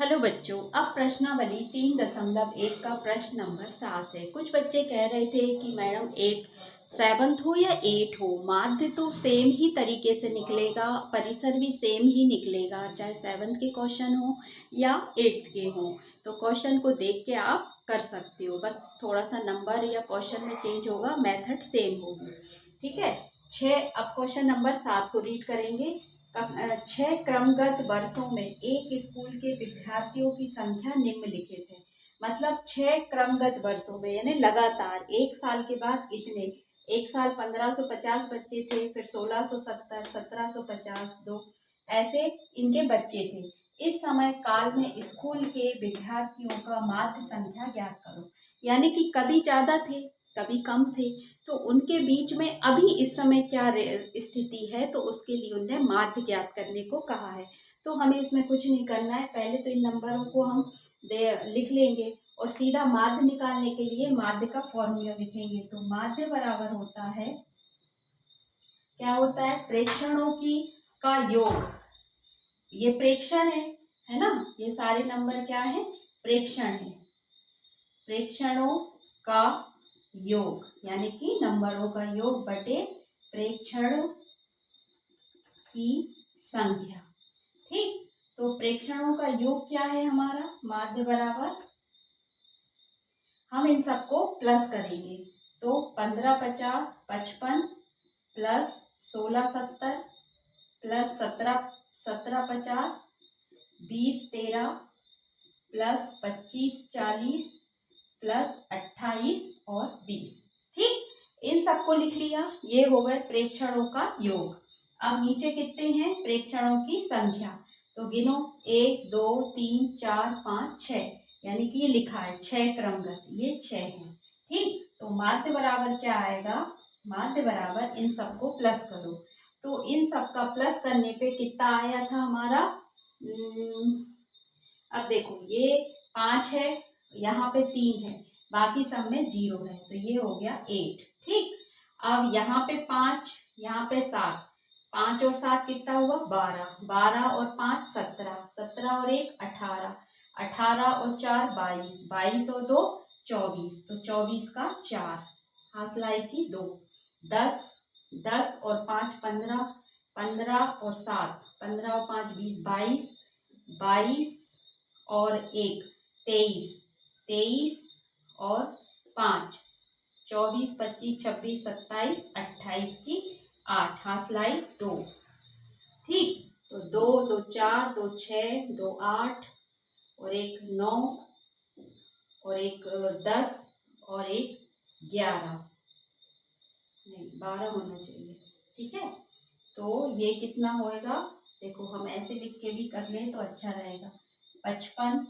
Hello बच्चों, अब प्रश्नावली 3.1 का प्रश्न नंबर 7 है। कुछ बच्चे कह रहे थे कि मैडम 8 7th हो या 8 हो, माध्य तो सेम ही तरीके से निकलेगा, परिसर भी सेम ही निकलेगा, चाहे 7th के क्वेश्चन हो या 8th के हो। तो क्वेश्चन को देख के आप कर सकते हो, बस थोड़ा सा नंबर या क्वेश्चन में चेंज होगा, मेथड सेम होगी। ठीक है। अब क्वेश्चन नंबर 7 को रीड करेंगे। 6 क्रमगत वर्षों में एक स्कूल के विद्यार्थियों की संख्या निम्नलिखित है। मतलब 6 क्रमगत वर्षों में यानी लगातार एक साल के बाद इतने। एक साल 1550 बच्चे थे, फिर 1670, 1750, दो ऐसे इनके बच्चे थे। इस समय काल में स्कूल के विद्यार्थियों का माध्य संख्या ज्ञात करो। यानी कि कभी ज्यादा थे, कभी कम थे, तो उनके बीच में अभी इस समय क्या स्थिति है, तो उसके लिए उन्हें माध्य ज्ञात करने को कहा है। तो हमें इसमें कुछ नहीं करना है, पहले तो इन नंबरों को हम लिख लेंगे और सीधा माध्य निकालने के लिए माध्य का फॉर्मूला लिखेंगे। तो माध्य बराबर होता है, क्या होता है, प्रेक्षणों की का योग। ये प्रेक्षण है ना, ये सारे नंबर क्या है, प्रेक्षण है। प्रेक्षणों का योग यानी कि नंबरों का योग बटे प्रेक्षण की संख्या। ठीक, तो प्रेक्षणों का योग क्या है हमारा, माध्य बराबर, हम इन सबको प्लस करेंगे। तो 1550 55 प्लस 1670 प्लस 1750 20 13 प्लस 25 40 प्लस 28 और 20। ठीक, इन सबको लिख लिया, ये हो गए प्रेक्षणों का योग। अब नीचे कितने हैं प्रेक्षणों की संख्या, तो गिनो 1 2 3 4 5 6, यानी कि ये लिखा है 6 क्रमगत, ये 6 है। ठीक, तो माध्य बराबर क्या आएगा, माध्य बराबर इन सबको प्लस करो। तो इन सबका प्लस करने पे कितना आया था हमारा, अब देखो ये 5 है, यहाँ पे 3 है, बाकी सब में 0 है, तो ये हो गया 8। ठीक, अब यहाँ पे 5, यहाँ पे 7, 5 और 7 कितना हुआ 12, 12 और 5 17, 17 और 1 18, 18 और 4 22, 22 और 2 24, तो 24 का 4, हासलाई की 2, 10, 10 और 5 15, 15 और 7 15 और 5 20, 22, 22 और 1 23, 23 और 5 24 25 26 27 28 की 8, हासलाई 2। ठीक, तो 2 2 4 2 6 2 8 और एक 9 और एक 10 और एक 11, नहीं 12 होना चाहिए। ठीक है, तो ये कितना होएगा, देखो हम ऐसे लिख के भी कर लें तो अच्छा रहेगा, 55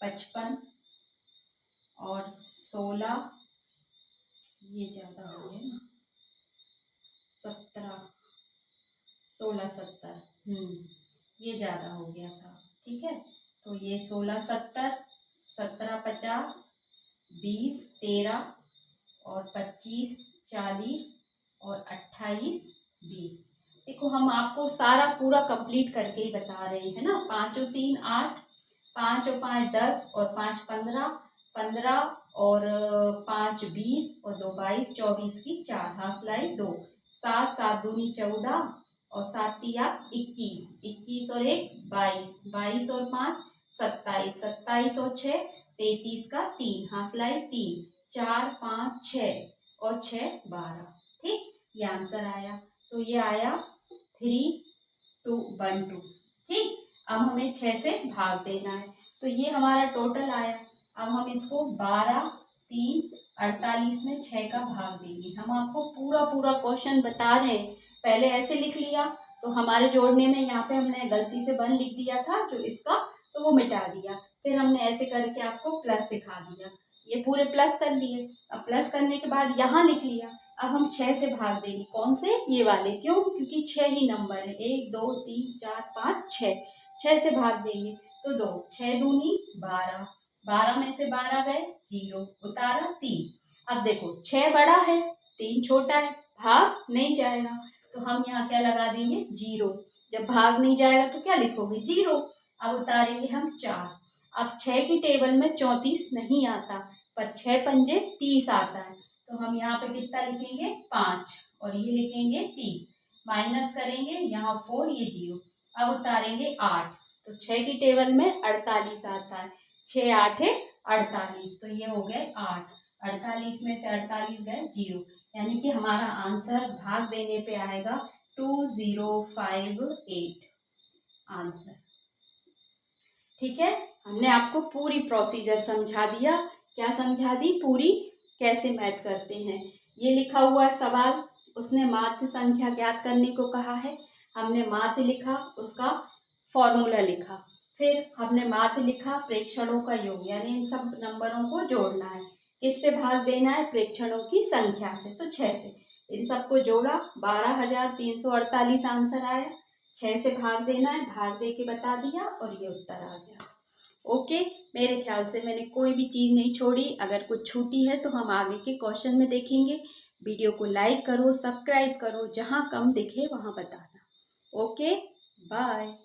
55 और 16, ये ज्यादा हो गया ना, 17 16 70, ये ज्यादा हो गया था। ठीक है, तो ये 16 70 17 50 20 13 और 25 40 और 28 20। देखो हम आपको सारा पूरा कंप्लीट करके ही बता रहे हैं ना, 5 और 3 8, 5 और 5 10 और 5 15, 15 और 5 20 और 2 22, 24 की 4, हासलाई 2, 7 7 दूनी 14 और 7 तिया 21, 21 और 1 22, 22 और 5 27, 27 और 6 33 का 3, हासलाई 3, 4 5 6 और 6 12। ठीक, ये आंसर आया, तो ये आया 3 2 1 2। ठीक, अब हमें 6 से भाग देना है, तो ये हमारा टोटल आया। अब हम इसको 12 3 48 में 6 का भाग देंगे। हम आपको पूरा पूरा क्वेश्चन बता रहे हैं, पहले ऐसे लिख लिया, तो हमारे जोड़ने में यहाँ पे हमने गलती से 1 लिख दिया था जो इसका, तो वो मिटा दिया, फिर हमने ऐसे करके आपको प्लस सिखा दिया, ये पूरे प्लस कर लिए। अब प्लस करने के बाद यहाँ लिख लिया, अब हम 6 से भाग देंगे, कौन से, ये वाले, क्यों, क्योंकि 6 ही नंबर है, 1 2 3 4 5 6, 6 से भाग देंगे, तो 2 6 दूनी 12, 12 में से 12 गए 0, उतारा 3। अब देखो 6 बड़ा है 3 छोटा है, भाग नहीं जाएगा, तो हम यहाँ क्या लगा देंगे 0, जब भाग नहीं जाएगा तो क्या लिखोगे 0। अब उतारेंगे हम 4। अब 6 की टेबल में 34 नहीं आता, पर 6 पंजे 30 आता है, तो हम यहाँ पे कितना लिखेंगे 5 और ये लिखेंगे 30। माइनस करेंगे, यहाँ 4 ये 0। अब उतारेंगे 8, तो 6 की टेबल में 48 आता है, 6 8 48, तो ये हो गए 8। 48 में से 48 गए 0, यानी कि हमारा आंसर भाग देने पे आएगा 2058 आंसर। ठीक है, हमने आपको पूरी प्रोसीजर समझा दिया। क्या समझा दी? पूरी कैसे मैथ करते हैं। ये लिखा हुआ सवाल, उसने माध्य संख्या ज्ञात करने को कहा है, हमने माध्य लिखा, उसका फॉर्मूला लिखा, फिर हमने माध्य लिखा, प्रेक्षणों का योग, यानी इन सब नंबरों को जोड़ना है। किससे भाग देना है? प्रेक्षणों की संख्या से, तो 6 से। इन सबको जोड़ा, 12,348 आंसर आया। 6 से भाग देना है, भाग दे के बता दिया और ये उत्तर आ गया। ओके, मेरे ख्याल से मैंने कोई भी चीज़ नहीं छोड़ी। अगर कुछ छूटी है तो हम आगे के क्वेश्चन में देखेंगे। वीडियो को लाइक करो, सब्सक्राइब करो, जहाँ कम दिखे वहाँ बताना। Okay, bye.